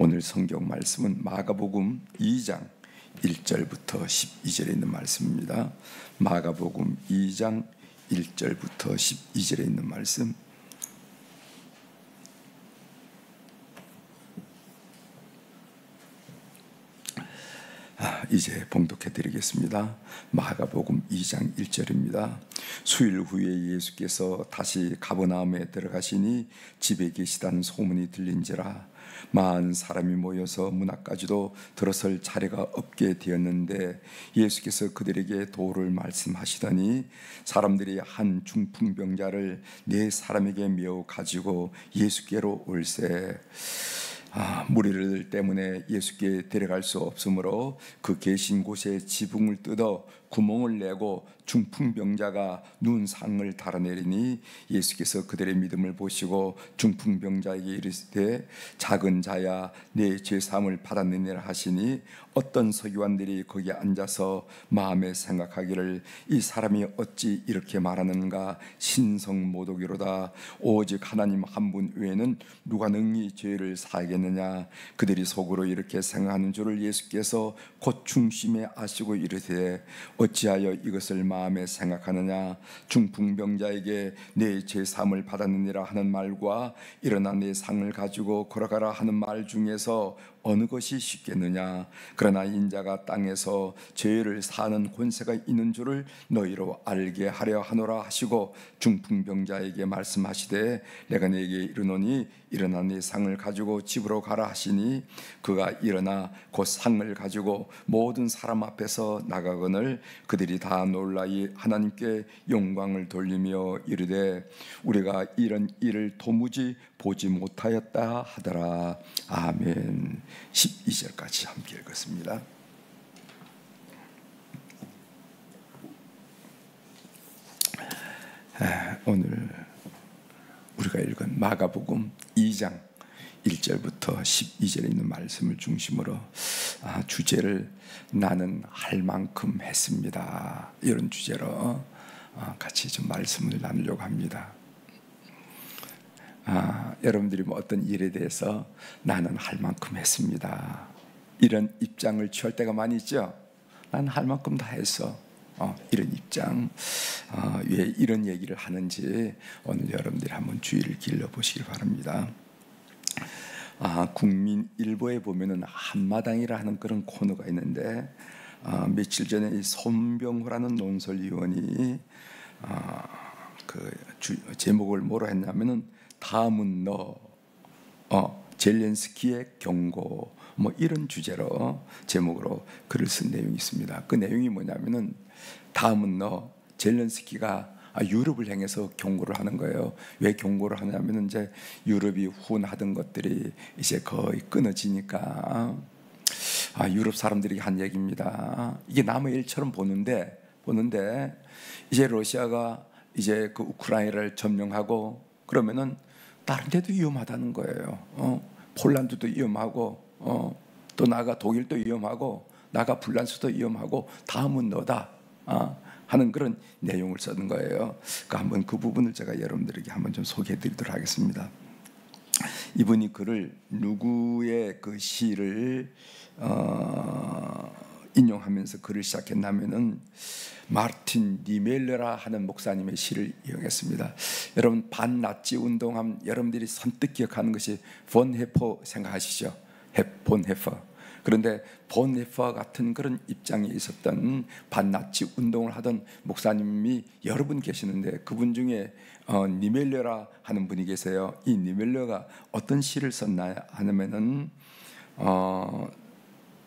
오늘 성경 말씀은 마가복음 2장 1절부터 12절에 있는 말씀입니다. 마가복음 2장 1절부터 12절에 있는 말씀. 이제 봉독해 드리겠습니다. 마가복음 2장 1절입니다. 수일 후에 예수께서 다시 가버나움에 들어가시니 집에 계시다는 소문이 들린지라 많은 사람이 모여서 문 앞까지도 들어설 자리가 없게 되었는데 예수께서 그들에게 도를 말씀하시더니 사람들이 한 중풍병자를 네 사람에게 메어 가지고 예수께로 올세 무리들 때문에 예수께 데려갈 수 없으므로 그 계신 곳에 지붕을 뜯어 구멍을 내고 중풍병자가 눈상을 달아내리니 예수께서 그들의 믿음을 보시고 중풍병자에게 이르시되 작은 자야 내 죄사함을 받았느니라 하시니 어떤 서기관들이 거기 앉아서 마음에 생각하기를 이 사람이 어찌 이렇게 말하는가 신성모독이로다 오직 하나님 한 분 외에는 누가 능히 죄를 사하겠느냐 그들이 속으로 이렇게 생각하는 줄을 예수께서 곧 중심에 아시고 이르시되 어찌하여 이것을 마음에 생각하느냐 중풍병자에게 내 죄사함을 받았느니라 하는 말과 일어나 내 상을 가지고 걸어가라 하는 말 중에서 어느 것이 쉽겠느냐 그러나 인자가 땅에서 죄를 사하는 권세가 있는 줄을 너희로 알게 하려 하노라 하시고 중풍병자에게 말씀하시되 내가 네게 이르노니 일어나 네 상을 가지고 집으로 가라 하시니 그가 일어나 곧 상을 가지고 모든 사람 앞에서 나가거늘 그들이 다 놀라이 하나님께 영광을 돌리며 이르되 우리가 이런 일을 도무지 보지 못하였다 하더라. 아멘. 12절까지 함께 읽었습니다. 오늘 우리가 읽은 마가복음 2장 1절부터 12절에 있는 말씀을 중심으로 주제를 나는 할 만큼 했습니다. 이런 주제로 같이 좀 말씀을 나누려고 합니다. 여러분들이 뭐 어떤 일에 대해서 나는 할 만큼 했습니다. 이런 입장을 취할 때가 많이 있죠. 나는 할 만큼 다 했어. 이런 입장. 왜 이런 얘기를 하는지 오늘 여러분들이 한번 주의를 길러보시길 바랍니다. 국민일보에 보면은 한마당이라 하는 그런 코너가 있는데 며칠 전에 이 손병호라는 논설위원이 그 제목을 뭐로 했냐면은 다음은 너 젤렌스키의 경고 뭐 이런 주제로 제목으로 글을 쓴 내용이 있습니다. 그 내용이 뭐냐면은 다음은 너 젤렌스키가 유럽을 향해서 경고를 하는 거예요. 왜 경고를 하냐면은 이제 유럽이 후원하던 것들이 이제 거의 끊어지니까 유럽 사람들이 한 얘기입니다. 이게 남의 일처럼 보는데 이제 러시아가 이제 그 우크라이나를 점령하고 그러면은 다른 데도 위험하다는 거예요. 폴란드도 위험하고 또 나가 독일도 위험하고 나가 불란스도 위험하고 다음은 너다 하는 그런 내용을 쓰는 거예요. 그러니까 한번 그 부분을 제가 여러분들에게 한번 좀 소개해드리도록 하겠습니다. 이분이 글을 누구의 그 시를 인용하면서 글을 시작했냐면은 마르틴 니멜레라 하는 목사님의 시를 이용했습니다. 여러분 반나치 운동하면 여러분들이 선뜻 기억하는 것이 본 헤퍼 생각하시죠? 본 헤퍼. 그런데 본 헤퍼 같은 그런 입장에 있었던 반나치 운동을 하던 목사님이 여러 분 계시는데 그분 중에 니멜레라 하는 분이 계세요. 이 니멜레가 어떤 시를 썼나 하면은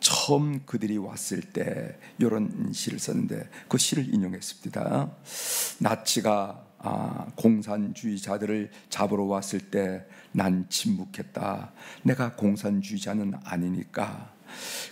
처음 그들이 왔을 때 이런 시를 썼는데 그 시를 인용했습니다. 나치가 공산주의자들을 잡으러 왔을 때 난 침묵했다. 내가 공산주의자는 아니니까.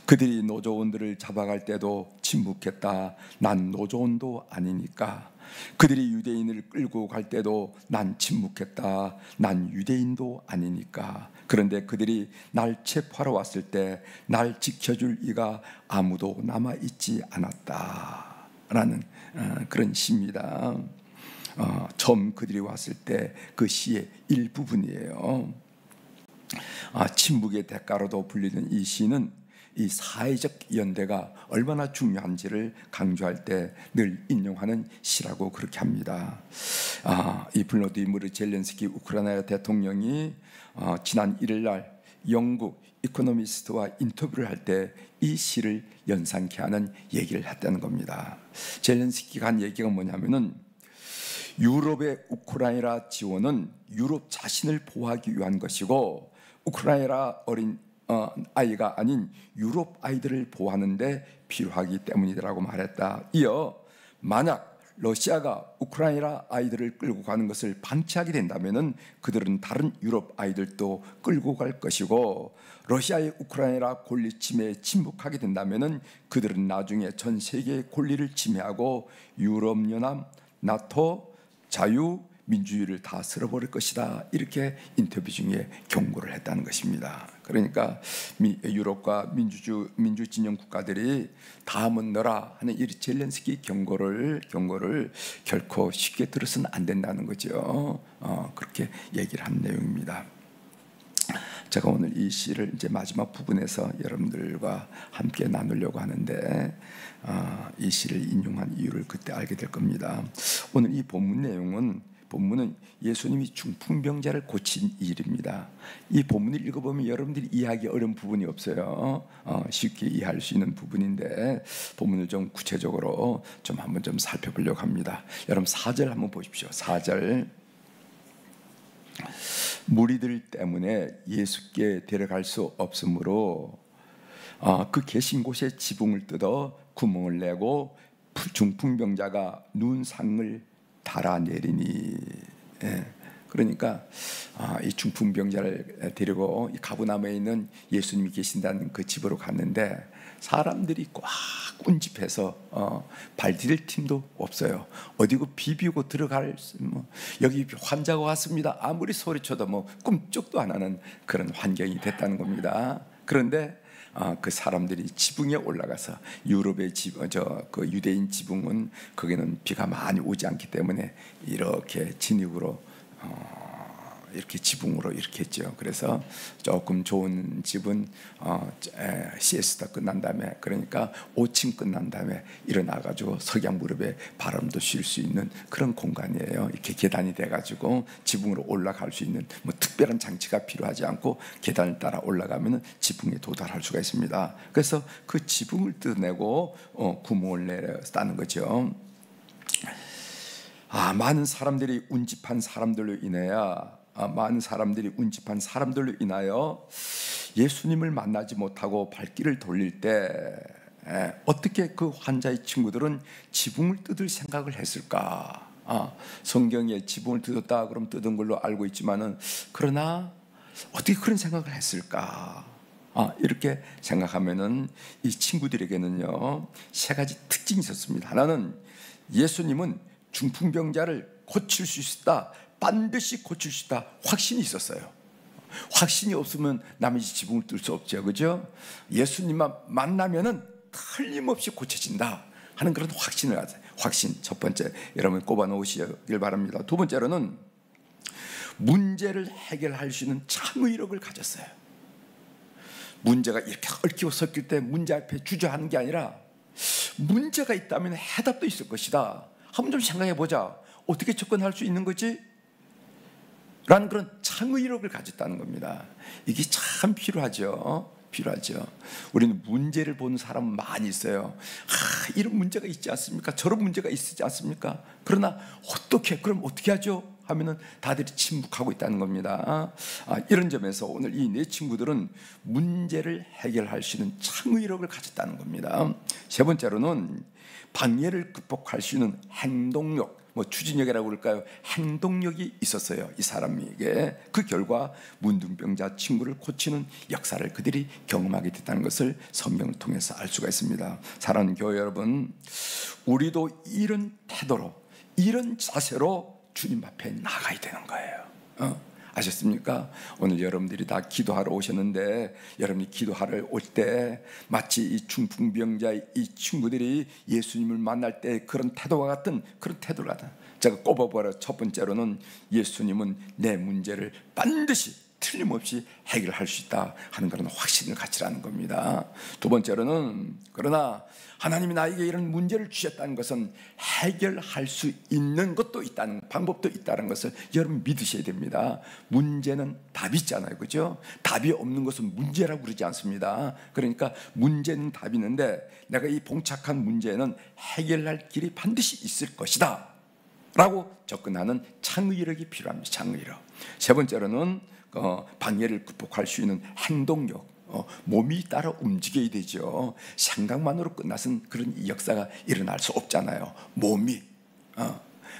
그들이 노조원들을 잡아갈 때도 침묵했다. 난 노조원도 아니니까. 그들이 유대인을 끌고 갈 때도 난 침묵했다. 난 유대인도 아니니까. 그런데 그들이 날 체포하러 왔을 때 날 지켜줄 이가 아무도 남아있지 않았다 라는 그런 시입니다. 처음 그들이 왔을 때 그 시의 일부분이에요. 침묵의 대가로도 불리는 이 시는 이 사회적 연대가 얼마나 중요한지를 강조할 때 늘 인용하는 시라고 그렇게 합니다. 이 블로디미르 젤렌스키 우크라이나 대통령이 지난 1일 날 영국 이코노미스트와 인터뷰를 할 때 이 시를 연상케 하는 얘기를 했다는 겁니다. 젤렌스키가 한 얘기가 뭐냐면은 유럽의 우크라이나 지원은 유럽 자신을 보호하기 위한 것이고 우크라이나 어린 아이가 아닌 유럽 아이들을 보호하는데 필요하기 때문이라고 말했다. 이어 만약 러시아가 우크라이나 아이들을 끌고 가는 것을 방치하게 된다면은 그들은 다른 유럽 아이들도 끌고 갈 것이고 러시아의 우크라이나 권리 침해에 침묵하게 된다면은 그들은 나중에 전 세계의 권리를 침해하고 유럽연합, 나토, 자유, 민주주의를 다 쓸어버릴 것이다. 이렇게 인터뷰 중에 경고를 했다는 것입니다. 그러니까 유럽과 민주 진영 국가들이 다 문너라 하는 이 젤렌스키 경고를 결코 쉽게 들어서는 안 된다는 거죠. 그렇게 얘기를 한 내용입니다. 제가 오늘 이 시를 이제 마지막 부분에서 여러분들과 함께 나누려고 하는데 이 시를 인용한 이유를 그때 알게 될 겁니다. 오늘 이 본문은 예수님이 중풍병자를 고친 일입니다. 이 본문을 읽어보면 여러분들이 이해하기 어려운 부분이 없어요. 쉽게 이해할 수 있는 부분인데 본문을 좀 구체적으로 좀 한번 좀 살펴보려고 합니다. 여러분 4절 한번 보십시오. 4절 무리들 때문에 예수께 데려갈 수 없으므로 그 계신 곳에 지붕을 뜯어 구멍을 내고 중풍병자가 눈상을 달아내리니. 그러니까 이 중풍병자를 데리고 가브나움에 있는 예수님이 계신다는 그 집으로 갔는데 사람들이 꽉 운집해서 발 디딜 틈도 없어요. 어디고 비비고 들어갈 여기 환자가 왔습니다. 아무리 소리쳐도 꿈쩍도 안 하는 그런 환경이 됐다는 겁니다. 그런데 그 사람들이 지붕에 올라가서 유럽의 그 유대인 지붕은 거기는 비가 많이 오지 않기 때문에 이렇게 진흙으로 이렇게 지붕으로 이렇게 했죠. 그래서 조금 좋은 집은 시에스타 끝난 다음에 그러니까 5층 끝난 다음에 일어나가지고 석양 무렵에 바람도 쉴 수 있는 그런 공간이에요. 이렇게 계단이 돼가지고 지붕으로 올라갈 수 있는 특별한 장치가 필요하지 않고 계단을 따라 올라가면 지붕에 도달할 수가 있습니다. 그래서 그 지붕을 뜯어내고 구멍을 내렸다는 거죠. 많은 사람들이 운집한 사람들로 인하여 예수님을 만나지 못하고 발길을 돌릴 때 어떻게 그 환자의 친구들은 지붕을 뜯을 생각을 했을까? 성경에 지붕을 뜯었다 그럼 뜯은 걸로 알고 있지만은 그러나 어떻게 그런 생각을 했을까? 이렇게 생각하면은 이 친구들에게는요 3가지 특징이 있었습니다. 하나는 예수님은 중풍병자를 고칠 수 있다, 반드시 고칠 수 있다 확신이 있었어요. 확신이 없으면 남의 지붕을 뚫을 수 없죠, 그죠? 예수님만 만나면은 틀림없이 고쳐진다 하는 그런 확신을 가져요. 확신 첫 번째 여러분 꼽아 놓으시길 바랍니다. 두 번째로는 문제를 해결할 수 있는 참의력을 가졌어요. 문제가 이렇게 얽히고 섞일 때 문제 앞에 주저하는 게 아니라 문제가 있다면 해답도 있을 것이다. 한번 좀 생각해 보자. 어떻게 접근할 수 있는 거지? 라는 그런 창의력을 가졌다는 겁니다. 이게 참 필요하죠. 우리는 문제를 보는 사람은 많이 있어요. 이런 문제가 있지 않습니까? 저런 문제가 있지 않습니까? 그러나 그럼 어떻게 하죠? 하면은 다들 침묵하고 있다는 겁니다. 이런 점에서 오늘 이 네 친구들은 문제를 해결할 수 있는 창의력을 가졌다는 겁니다. 세 번째로는 방해를 극복할 수 있는 행동력, 추진력이라고 그럴까요? 행동력이 있었어요. 이 사람에게. 그 결과 문둥병자 친구를 고치는 역사를 그들이 경험하게 됐다는 것을 성경을 통해서 알 수가 있습니다. 사랑하는 교회 여러분, 우리도 이런 태도로, 이런 자세로 주님 앞에 나가야 되는 거예요. 아셨습니까? 오늘 여러분들이 다 기도하러 오셨는데 여러분이 기도하러 올 때 마치 이 중풍병자의 이 친구들이 예수님을 만날 때 그런 태도와 같은 그런 태도를 제가 꼽아보라. 첫 번째로는 예수님은 내 문제를 반드시 틀림없이 해결할 수 있다 하는 그런 확신을 가지라는 겁니다. 두 번째로는, 그러나 하나님이 나에게 이런 문제를 주셨다는 것은 해결할 수 있는 것도 있다는, 방법도 있다는 것을 여러분 믿으셔야 됩니다. 문제는 답이 있잖아요, 그죠? 답이 없는 것은 문제라고 그러지 않습니다. 그러니까 문제는 답이 있는데 내가 이 봉착한 문제는 해결할 길이 반드시 있을 것이다 라고 접근하는 창의력이 필요합니다. 창의력. 세 번째로는 방해를 극복할 수 있는 행동력. 몸이 따라 움직여야 되죠. 생각만으로 끝나선 그런 역사가 일어날 수 없잖아요. 몸이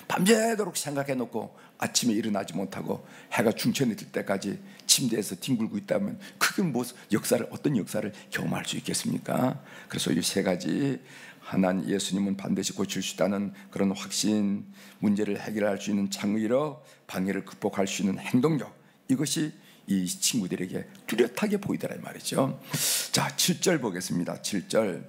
밤새도록 생각해놓고 아침에 일어나지 못하고 해가 중천이 들 때까지 침대에서 뒹굴고 있다면 그게 무슨 역사를, 어떤 역사를 경험할 수 있겠습니까? 그래서 이 세 가지, 하나님 예수님은 반드시 고칠 수 있다는 그런 확신, 문제를 해결할 수 있는 창의력, 방해를 극복할 수 있는 행동력, 이것이 이 친구들에게 뚜렷하게 보이더라 이 말이죠. 자, 7절 보겠습니다. 7절.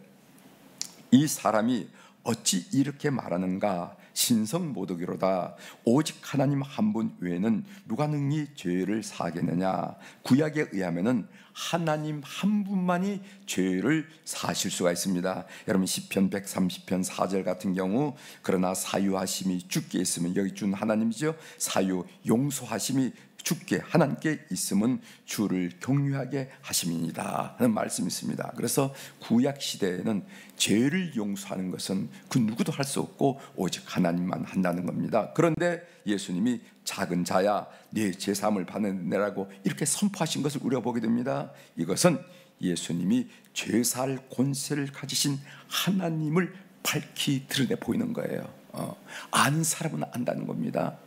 이 사람이 어찌 이렇게 말하는가? 신성모독이로다. 오직 하나님 한 분 외에는 누가 능히 죄를 사하겠느냐? 구약에 의하면은 하나님 한 분만이 죄를 사하실 수가 있습니다. 여러분 시편 130편 4절 같은 경우, 그러나 사유하심이 주께 있으면, 여기 준 하나님이죠. 사유, 용서하심이 주께, 하나님께 있으면 주를 경유하게 하심이니다 하는 말씀이 있습니다. 그래서 구약 시대에는 죄를 용서하는 것은 그 누구도 할 수 없고 오직 하나님만 한다는 겁니다. 그런데 예수님이 작은 자야 네 죄사함을 받으라고 이렇게 선포하신 것을 우리가 보게 됩니다. 이것은 예수님이 죄사할 권세를 가지신 하나님을 밝히 드러내 보이는 거예요. 아는 사람은 안다는 겁니다.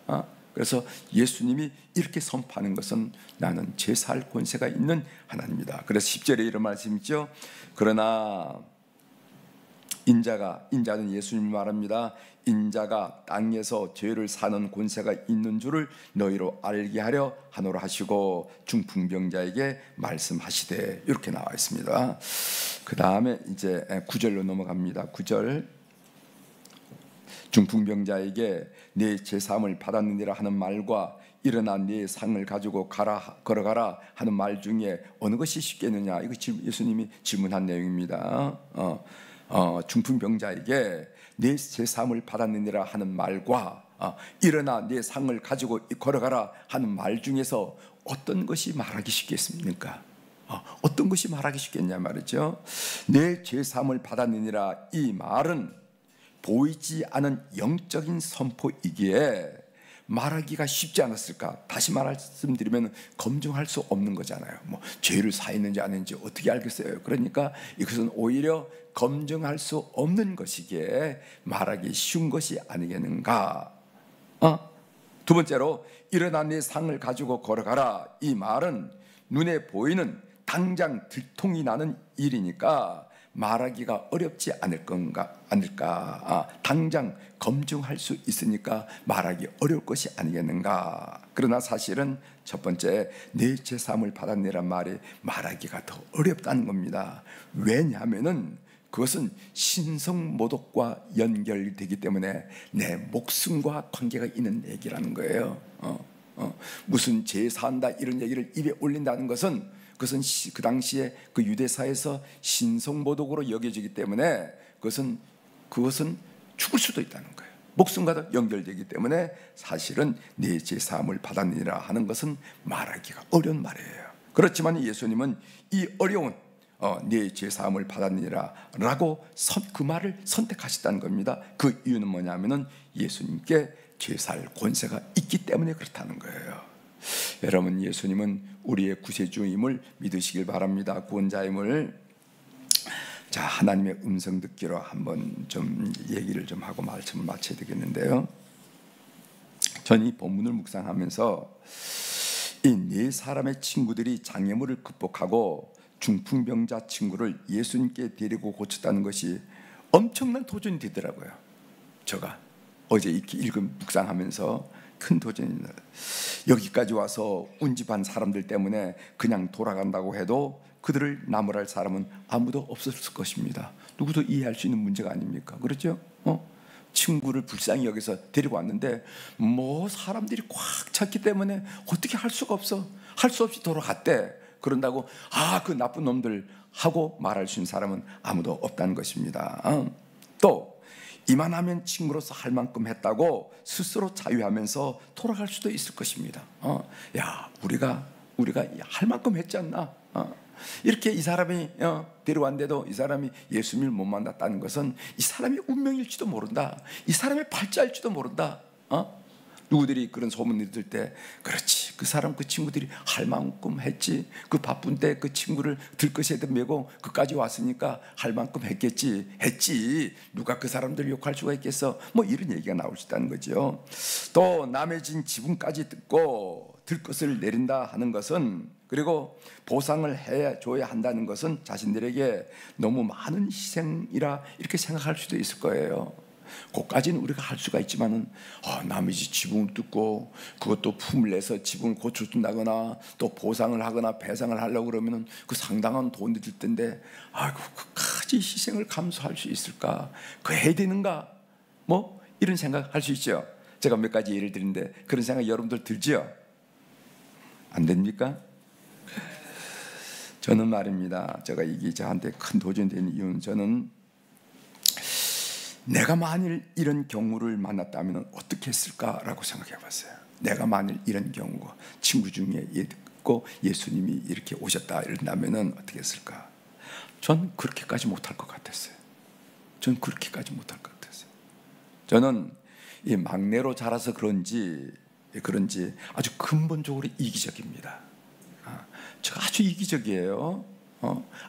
그래서 예수님이 이렇게 선포하는 것은 나는 제사할 권세가 있는 하나님이다. 그래서 10절에 이런 말씀이 있죠. 그러나 인자는 예수님이 말합니다. 인자가 땅에서 죄를 사는 권세가 있는 줄을 너희로 알게 하려 하노라 하시고 중풍병자에게 말씀하시되, 이렇게 나와 있습니다. 그 다음에 이제 9절로 넘어갑니다. 9절. 중풍병자에게 네 제사함을 받았느니라 하는 말과 일어나 네 상을 가지고 걸어가라 하는 말 중에 어느 것이 쉽겠느냐? 이거 예수님이 질문한 내용입니다. 중풍병자에게 네 제사함을 받았느니라 하는 말과 일어나 네 상을 가지고 걸어가라 하는 말 중에서 어떤 것이 말하기 쉽겠습니까? 어떤 것이 말하기 쉽겠냐 말이죠. 내 죄사함을 받았느니라, 이 말은 보이지 않은 영적인 선포이기에 말하기가 쉽지 않았을까? 다시 말씀드리면 검증할 수 없는 거잖아요. 뭐 죄를 사했는지 안 했는지 어떻게 알겠어요? 그러니까 이것은 오히려 검증할 수 없는 것이기에 말하기 쉬운 것이 아니겠는가? 두 번째로, 일어나 네 상을 가지고 걸어가라, 이 말은 눈에 보이는 당장 들통이 나는 일이니까 말하기가 어렵지 않을까? 당장 검증할 수 있으니까 말하기 어려울 것이 아니겠는가? 그러나 사실은 첫 번째, 내 제사함을 받았느란 말이 말하기가 더 어렵다는 겁니다. 왜냐하면은 그것은 신성모독과 연결되기 때문에 내 목숨과 관계가 있는 얘기라는 거예요. 무슨 제사한다 이런 얘기를 입에 올린다는 것은 그것은 그 당시에 그 유대사에서 신성모독으로 여겨지기 때문에 그것은 죽을 수도 있다는 거예요. 목숨과도 연결되기 때문에 사실은 내 제사함을 받았느니라 하는 것은 말하기가 어려운 말이에요. 그렇지만 예수님은 이 어려운 내 제사함을 받았느니라 라고 그 말을 선택하셨다는 겁니다. 그 이유는 뭐냐면은 예수님께 제사할 권세가 있기 때문에 그렇다는 거예요. 여러분, 예수님은 우리의 구세주임을 믿으시길 바랍니다. 구원자임을. 자, 하나님의 음성 듣기로 한번 좀 얘기를 좀 하고 말씀을 마쳐야 되겠는데요. 전 이 본문을 묵상하면서 이 네 사람의 친구들이 장애물을 극복하고 중풍병자 친구를 예수님께 데리고 고쳤다는 것이 엄청난 도전이 되더라고요. 제가 어제 이렇게 묵상하면서 큰 도전이 나요. 여기까지 와서 운집한 사람들 때문에 그냥 돌아간다고 해도 그들을 나무랄 사람은 아무도 없었을 것입니다. 누구도 이해할 수 있는 문제가 아닙니까? 그렇죠? 친구를 불쌍히 여기서 데리고 왔는데 뭐 사람들이 꽉 찼기 때문에 어떻게 할 수가 없어. 할 수 없이 돌아갔대. 그런다고 그 나쁜 놈들 하고 말할 수 있는 사람은 아무도 없다는 것입니다. 또 이만하면 친구로서 할 만큼 했다고 스스로 자유하면서 돌아갈 수도 있을 것입니다. 야, 우리가 할 만큼 했지 않나? 이렇게 이 사람이 데려왔는데도 이 사람이 예수님을 못 만났다는 것은 이 사람이 운명일지도 모른다. 이 사람의 팔자일지도 모른다. 누구들이 그런 소문이 들 때, 그렇지, 그 사람 그 친구들이 할 만큼 했지. 그 바쁜 때 그 친구를 들것에도 메고 그까지 왔으니까 할 만큼 했지. 누가 그 사람들 욕할 수가 있겠어. 뭐 이런 얘기가 나올 수 있다는 거죠. 또 남의 진 지분까지 듣고 들것을 내린다 하는 것은, 그리고 보상을 해줘야 한다는 것은 자신들에게 너무 많은 희생이라 이렇게 생각할 수도 있을 거예요. 그까지는 우리가 할 수가 있지만은 남의 집 지붕을 뜯고 그것도 품을 내서 지붕을 고쳐준다거나 또 보상을 하거나 배상을 하려고 그러면은 그 상당한 돈이 들 텐데, 아이고 그까지 희생을 감수할 수 있을까? 그 해야 되는가? 뭐 이런 생각 할 수 있죠. 제가 몇 가지 예를 드리는데 그런 생각 여러분들 들지요? 안 됩니까? 저는 말입니다. 제가 이게 저한테 큰 도전이 되는 이유는, 저는 내가 만일 이런 경우를 만났다면 어떻게 했을까라고 생각해 봤어요. 내가 만일 이런 경우가 친구 중에 있고 예수님이 이렇게 오셨다 이런다면 어떻게 했을까? 전 그렇게까지 못할 것 같았어요. 저는 이 막내로 자라서 그런지 아주 근본적으로 이기적입니다. 제가 아주 이기적이에요.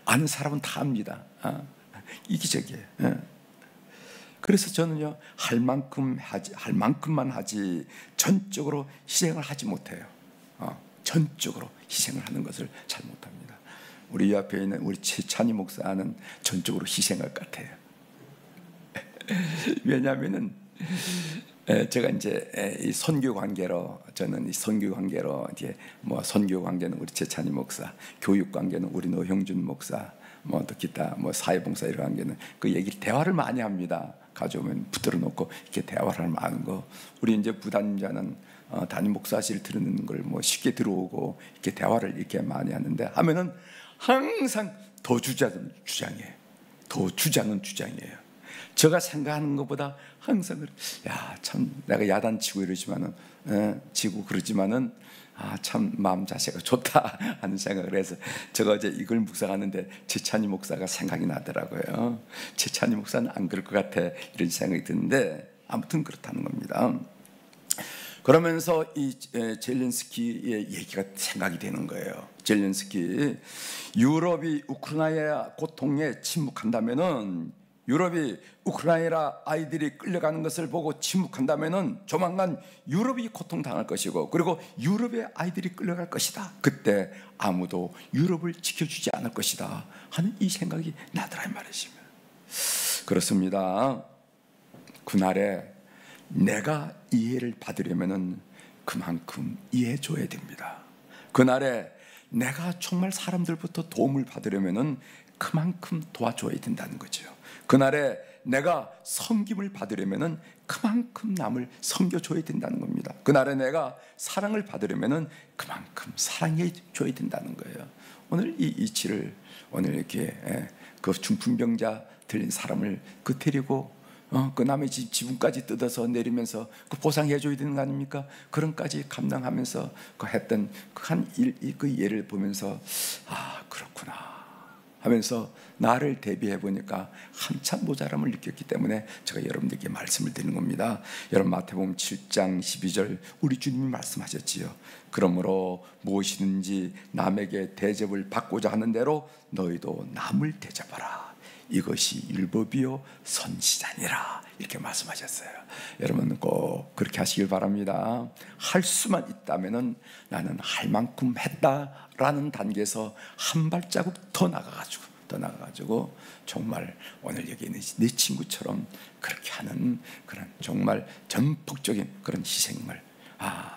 아는 사람은 다 압니다. 이기적이에요. 그래서 저는요, 할 만큼만 하지 전적으로 희생을 하지 못해요. 전적으로 희생을 하는 것을 잘 못합니다. 우리 옆에 있는 우리 최찬희 목사는 전적으로 희생할 것 같아요. 왜냐하면은 제가 이제 이 선교 관계로, 저는 이 선교 관계로 이제 뭐 선교 관계는 우리 최찬희 목사, 교육 관계는 우리 노형준 목사, 뭐 또 기타 뭐 사회봉사 이런 관계는 그 얘기를 대화를 많이 합니다. 가져오면 붙들어 놓고 이렇게 대화를 하는 거. 우리 이제 부담자는 담임 목사실 들은 걸 뭐 쉽게 들어오고 이렇게 대화를 이렇게 많이 하는데, 하면은 항상 더 주장은 주장이에요. 제가 생각하는 것보다 항상 참 내가 야단치고 이러지만은 지고 그러지만은 참 마음 자세가 좋다 하는 생각을 해서 제가 어제 이걸 묵상하는데 최찬희 목사가 생각이 나더라고요. 최찬희 목사는 안 그럴 것 같아 이런 생각이 드는데, 아무튼 그렇다는 겁니다. 그러면서 이 젤렌스키의 얘기가 생각이 되는 거예요. 젤렌스키, 유럽이 우크라이나 고통에 침묵한다면은, 유럽이 우크라이나 아이들이 끌려가는 것을 보고 침묵한다면은 조만간 유럽이 고통당할 것이고, 그리고 유럽의 아이들이 끌려갈 것이다. 그때 아무도 유럽을 지켜주지 않을 것이다 하는 이 생각이 나더라 이 말이십니다. 그렇습니다. 그날에 내가 이해를 받으려면은 그만큼 이해해줘야 됩니다. 그날에 내가 정말 사람들부터 도움을 받으려면은 그만큼 도와줘야 된다는 거죠. 그날에 내가 섬김을 받으려면은 그만큼 남을 섬겨줘야 된다는 겁니다. 그날에 내가 사랑을 받으려면은 그만큼 사랑해 줘야 된다는 거예요. 오늘 이 이치를, 오늘 이렇게 그 중풍병자 들린 사람을 그 데리고 그 남의 지붕까지 뜯어서 내리면서 그 보상해 줘야 되는 거 아닙니까? 그런까지 감당하면서 그 했던 그 예를 보면서 그렇구나 하면서 나를 대비해 보니까 한참 모자람을 느꼈기 때문에 제가 여러분들께 말씀을 드리는 겁니다. 여러분 마태복음 7장 12절 우리 주님이 말씀하셨지요. 그러므로 무엇이든지 남에게 대접을 받고자 하는 대로 너희도 남을 대접하라. 이것이 율법이요 선지자니라. 이렇게 말씀하셨어요. 여러분 꼭 그렇게 하시길 바랍니다. 할 수만 있다면은 나는 할 만큼 했다라는 단계에서 한 발자국 더 나가가지고 정말 오늘 여기 있는 내 친구처럼 그렇게 하는 그런 정말 전폭적인 그런 희생을,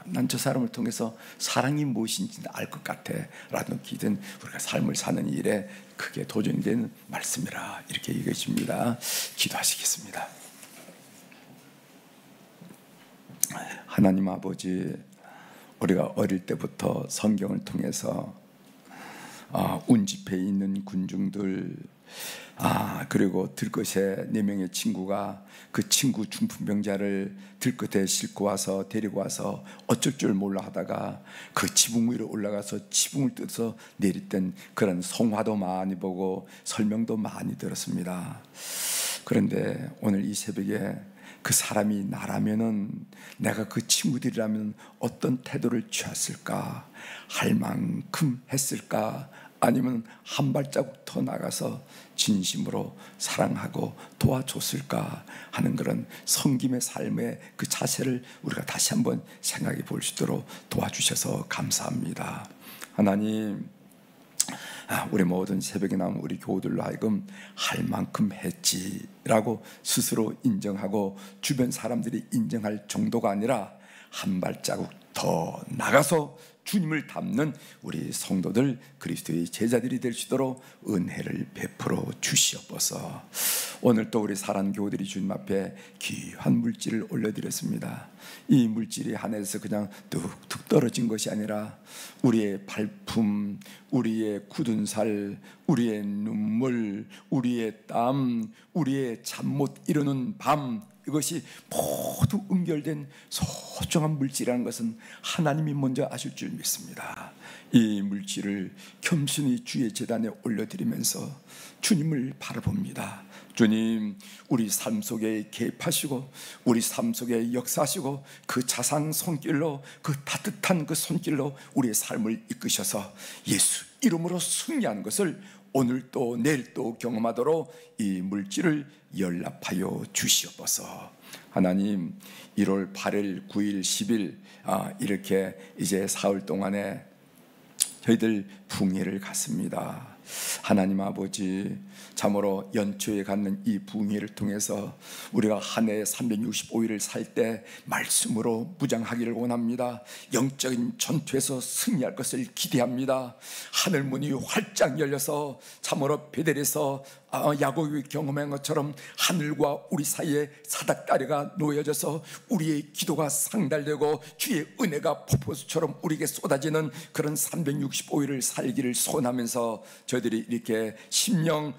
난 저 사람을 통해서 사랑이 무엇인지 알 것 같아 라는 기든 우리가 삶을 사는 일에 크게 도전이 되는 말씀이라 이렇게 얘기해 줍니다. 기도하시겠습니다. 하나님 아버지, 우리가 어릴 때부터 성경을 통해서 운집회에 있는 군중들, 그리고 들것에 4명의 친구가 그 친구 중풍병자를 들것에 싣고 와서 데리고 와서 어쩔 줄 몰라 하다가 그 지붕 위로 올라가서 지붕을 뜯어서 내렸던 그런 성화도 많이 보고 설명도 많이 들었습니다. 그런데 오늘 이 새벽에 그 사람이 나라면은, 내가 그 친구들이라면 어떤 태도를 취했을까, 할 만큼 했을까, 아니면 한 발자국 더 나가서 진심으로 사랑하고 도와줬을까 하는 그런 섬김의 삶의 그 자세를 우리가 다시 한번 생각해 볼 수 있도록 도와주셔서 감사합니다. 하나님, 우리 모든 새벽에 나온 우리 교우들로 하여금 할 만큼 했지라고 스스로 인정하고 주변 사람들이 인정할 정도가 아니라 한 발자국 더 나가서 주님을 닮는 우리 성도들, 그리스도의 제자들이 될 수 있도록 은혜를 베풀어 주시옵소서. 오늘 또 우리 사랑하는 교우들이 주님 앞에 귀한 물질을 올려드렸습니다. 이 물질이 하늘에서 그냥 뚝뚝 떨어진 것이 아니라 우리의 발품, 우리의 굳은 살, 우리의 눈물, 우리의 땀, 우리의 잠 못 이루는 밤, 이것이 모두 응결된 소중한 물질이라는 것은 하나님이 먼저 아실 줄 믿습니다. 이 물질을 겸손히 주의 제단에 올려드리면서 주님을 바라봅니다. 주님, 우리 삶 속에 개입하시고 우리 삶 속에 역사하시고 그 자상 손길로, 그 따뜻한 그 손길로 우리의 삶을 이끄셔서 예수 이름으로 승리하는 것을 오늘 또 내일 또 경험하도록 이 물질을 연락하여 주시옵소서. 하나님, 1월 8일, 9일, 10일 이렇게 이제 사흘 동안에 저희들 부흥회를 갔습니다. 하나님 아버지, 참으로 연초에 갖는 이 부흥회를 통해서 우리가 한 해 365일을 살 때 말씀으로 무장하기를 원합니다. 영적인 전투에서 승리할 것을 기대합니다. 하늘문이 활짝 열려서 참으로 베델에서 야곱이 경험한 것처럼 하늘과 우리 사이에 사닥다리가 놓여져서 우리의 기도가 상달되고 주의 은혜가 폭포수처럼 우리에게 쏟아지는 그런 365일을 살기를 소원하면서 저희들이 이렇게 신년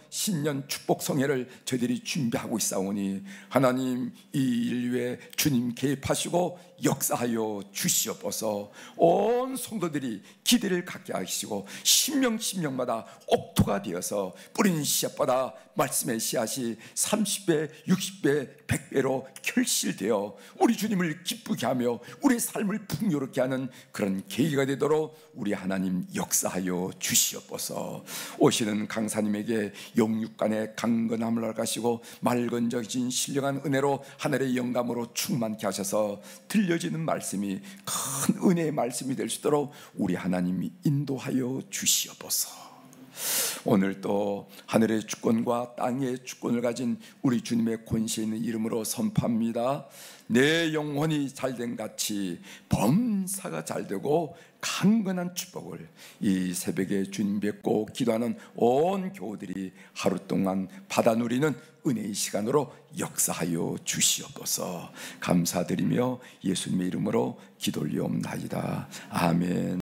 축복 성회를 저희들이 준비하고 있사오니 하나님, 이 인류에 주님 개입하시고 역사하여 주시옵소서. 온 성도들이 기대를 갖게 하시고 신명마다 옥토가 되어서 뿌린 씨앗보다 말씀의 씨앗이 30배, 60배, 100배로 결실되어 우리 주님을 기쁘게 하며 우리의 삶을 풍요롭게 하는 그런 계기가 되도록 우리 하나님 역사하여 주시옵소서. 오시는 강사님에게 영육간의 강건함을 허락하시고 맑은적인 신령한 은혜로 하늘의 영감으로 충만케 하셔서 들려지는 말씀이 큰 은혜의 말씀이 될 수 있도록 우리 하나님이 인도하여 주시옵소서. 오늘 또 하늘의 주권과 땅의 주권을 가진 우리 주님의 권세 있는 이름으로 선포합니다. 내 영혼이 잘된 같이 범사가 잘되고 강건한 축복을 이 새벽에 주님 뵙고 기도하는 온 교우들이 하루 동안 받아 누리는 은혜의 시간으로 역사하여 주시옵소서. 감사드리며 예수님의 이름으로 기도 올리옵나이다. 아멘.